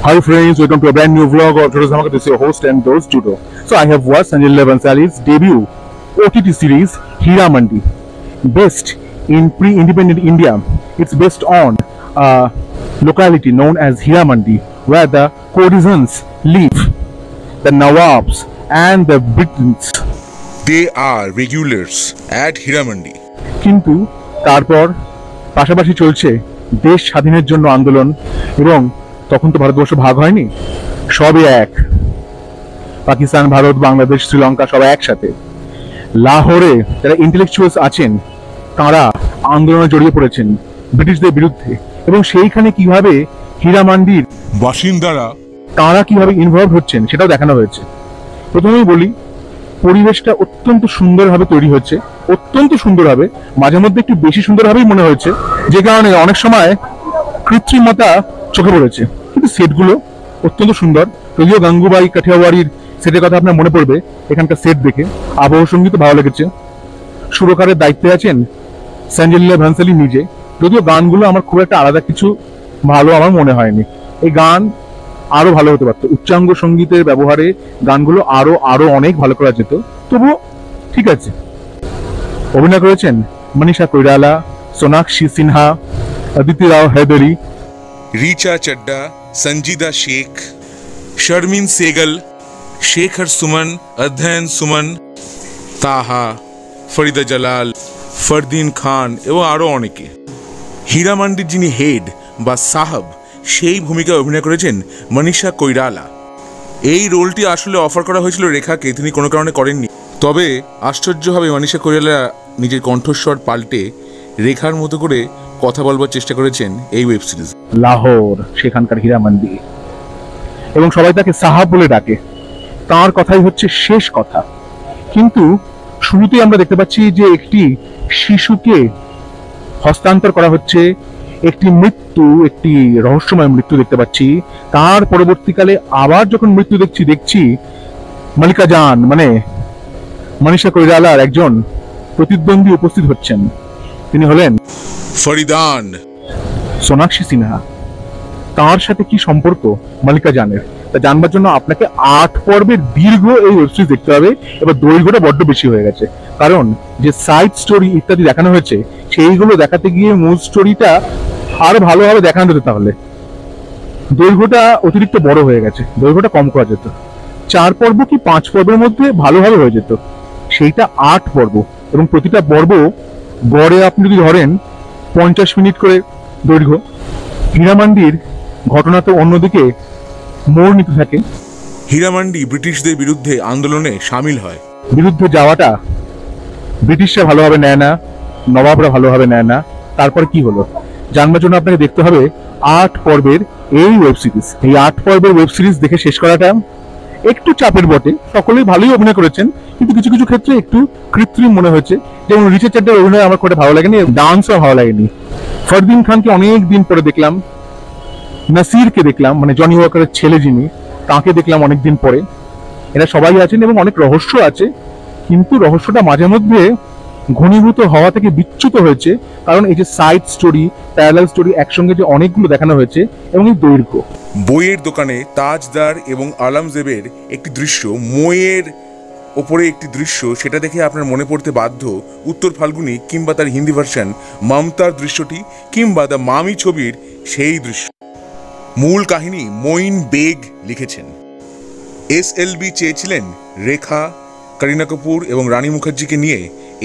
Hi friends, welcome to a brand new vlog of Judos Dhamaka. This is your host and host Judo. So I have watched Sanjay Leela Bhansali's debut OTT series Heera Mandi. Based in pre-independent India, it's based on a locality known as Heera Mandi, where the courtesans live, the Nawabs and the Britons. They are regulars at Heera Mandi. কিন্তু তারপর পাশাপাশি চলছে দেশ স্বাধীনের জন্য আন্দোলন, এবং তখন তো ভারতবর্ষ ভাগ হয়নি, সবই এক, পাকিস্তান, ভারত, বাংলাদেশ, শ্রীলঙ্কা সবাই একসাথে। লাহোরে যারা ইন্টেলেকচুয়ালস আছেন তারা আন্দোলনে জড়িয়ে পড়েছেন ব্রিটিশদের বিরুদ্ধে, এবং সেইখানে কিভাবে হীরা মান্ডির বাসিন্দারা তারা কিভাবে ইনভলভ হচ্ছেন সেটাও দেখানো হয়েছে। প্রথমেই বলি, পরিবেশটা অত্যন্ত সুন্দরভাবে তৈরি হচ্ছে, অত্যন্ত সুন্দরভাবে, মাঝে মধ্যে একটু বেশি সুন্দরভাবেই মনে হচ্ছে, যে কারণে অনেক সময় কৃত্রিমতা চোখে পড়েছে, কিন্তু সেটগুলো অত্যন্ত সুন্দর। যদিও গাঙ্গুবাই কাঠিয়াওয়াড়ির সেটের কথা আপনার মনে পড়বে এখানকার সেট দেখে। আবহ সঙ্গীত ভালো লেগেছে। সুরকারের দায়িত্বে আছেন সঞ্জয় লীলা ভানসালি নিজে, যদিও গানগুলো আমার খুব একটা আলাদা কিছু ভালো আমার মনে হয়নি। এই গান আরো ভালো হতে পারতো, উচ্চাঙ্গ সঙ্গীতের ব্যবহারে গানগুলো আরো অনেক ভালো করা যেত, তবুও ঠিক আছে। অভিনয় করেছেন মনীষা কৈরালা, সোনাক্ষী সিনহা, অদিতি রাও हैदरी, রিচা চড্ডা, সঞ্জিদা শেখ, শর্মিন সেগল, শেখর সুমন, অধ্যয়ন সুমন, তাহা, ফরিদা জালাল, ফরদিন খান এবং আরও অনেকে। হীরা মান্ডির যিনি হেড বা সাহাব, সেই ভূমিকায় অভিনয় করেছেন মনীষা কৈরালা। এই রোলটি আসলে অফার করা হয়েছিল রেখাকে, তিনি কোনো কারণে করেননি। তবে আশ্চর্যভাবে মনীষা কৈরালা নিজের কণ্ঠস্বর পাল্টে রেখার মতো করে কথা বলবার চেষ্টা করেছেন এই ওয়েব সিরিজ। লাহোর সেখানকার হীরা মান্ডি, এবং সবাই তাকে সাহাব বলে ডাকে, তার কথাই হচ্ছে শেষ কথা। কিন্তু শুরুতেই আমরা দেখতে পাচ্ছি যে একটি শিশুকে হস্তান্তর করা হচ্ছে, একটি রহস্যময় মৃত্যু দেখতে পাচ্ছি। তার পরবর্তীকালে আবার যখন মৃত্যু দেখছি মালিকা জান মানে মনীষা কৈরালার একজন প্রতিদ্বন্দ্বী উপস্থিত হচ্ছেন। তিনি হলেন ফরিদান। সোনাক্ষী সিনহা। তার সাথে কি সম্পর্ক মালিকা জানের, তা জানবার জন্য আপনাকে 8 পর্বের দীর্ঘ এই ওয়েব সিরিজ দেখতে হবে। এবার দৈর্ঘ্যটা বড্ড বেশি হয়ে গেছে, কারণ যে সাইড স্টোরি ইত্যাদি দেখানো হয়েছে সেইগুলো দেখাতে গিয়ে মূল স্টোরিটা আরো ভালোভাবে দেখানো যেত। তাহলে দৈর্ঘ্যটা অতিরিক্ত বড় হয়ে গেছে, দৈর্ঘ্যটা কম করা যেত। 4 পর্ব কি 5 পর্বের মধ্যে ভালোভাবে হয়ে যেত, সেইটা 8 পর্ব, এবং প্রতিটা পর্ব গড়ে আপনি যদি ধরেন 50 মিনিট করে দৈর্ঘ্য। হীরা মান্ডির ঘটনা তো অন্যদিকে মোড় নিতে থাকে। হীরা মান্ডি ব্রিটিশদের বিরুদ্ধে আন্দোলনে সামিল হয়। বিরুদ্ধে যাওয়াটা ব্রিটিশরা ভালোভাবে নেয় না, নবাবরা ভালোভাবে নেয় না। তারপর কি হলো জানবার জন্য আপনাকে দেখতে হবে 8 পর্বের এই ওয়েব সিরিজ। এই 8 পর্বের ওয়েব সিরিজ দেখে শেষ করাটা একটু চাপের বটে। সকলেই ভালোই অভিনয় করেছেন, কিন্তু কিছু কিছু ক্ষেত্রে একটু কৃত্রিম মনে হয়েছে। যেমন রিচা চড্ডার অভিনয় আমার খুব ভালো লাগেনি, ডান্সও ভালো লাগেনি। ফরদিন খানকে অনেক দিন পরে দেখলাম, নাসিরকে দেখলাম, মানে জনি ওয়াকারের ছেলে যিনি, তাকে দেখলাম অনেকদিন পরে। এরা সবাই আছেন এবং অনেক রহস্য আছে, কিন্তু রহস্যটা মাঝে মধ্যে ঘনীভূত হওয়া থেকে বিচ্যুত হয়েছে, কারণ এই যে সাইড স্টোরি, প্যারালাল স্টোরি একসঙ্গে যে অনেকগুলো দেখানো হয়েছে, এবং এই দৈর্ঘ্য। বইয়ের দোকানে তাজদার এবং আলমজেবের একটি দৃশ্য, মোয়ের ওপরে একটি দৃশ্য, সেটা দেখে আপনার মনে পড়তে বাধ্য উত্তর ফাল্গুনি কিংবা তার হিন্দি ভার্সন মমতার দৃশ্যটি, কিংবা দ্য মামি ছবির সেই দৃশ্য। মূল কাহিনী মঈন বেগ লিখেছেন। SLB চেয়েছিলেন রেখা, করিনা কাপুর এবং রানী মুখার্জিকে নিয়ে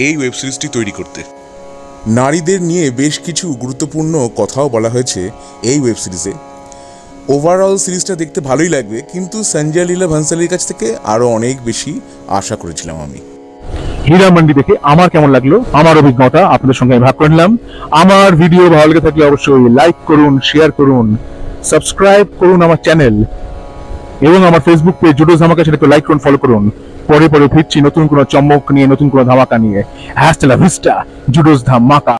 এই ওয়েব সিরিজটি তৈরি করতে। নারীদের নিয়ে বেশ কিছু গুরুত্বপূর্ণ কথাও বলা হয়েছে এই ওয়েব সিরিজে। ওভারঅল সিরিজটা দেখতে ভালোই লাগবে, কিন্তু সঞ্জয় লীলা ভানসালির কাছ থেকে আরো অনেক বেশি আশা করেছিলাম আমি। হীরা মান্ডি দেখে আমার কেমন লাগলো, আমার অভিজ্ঞতা আপনাদের সঙ্গে ভাগ করে নিলাম। আমার ভিডিও ভালো লেগে থাকলে অবশ্যই লাইক করুন, শেয়ার করুন, সাবস্ক্রাইব করুন আমার চ্যানেল, এবং আমার ফেসবুক পেজ জুডোস ধামাকা, সেটাকে লাইক করুন, ফলো করুন। পরে ফিরছি নতুন কোনো চমক নিয়ে, নতুন কোনো ধামাকা নিয়ে। হ্যাস্টেলা ভিস্টা জুডোস ধামাকা।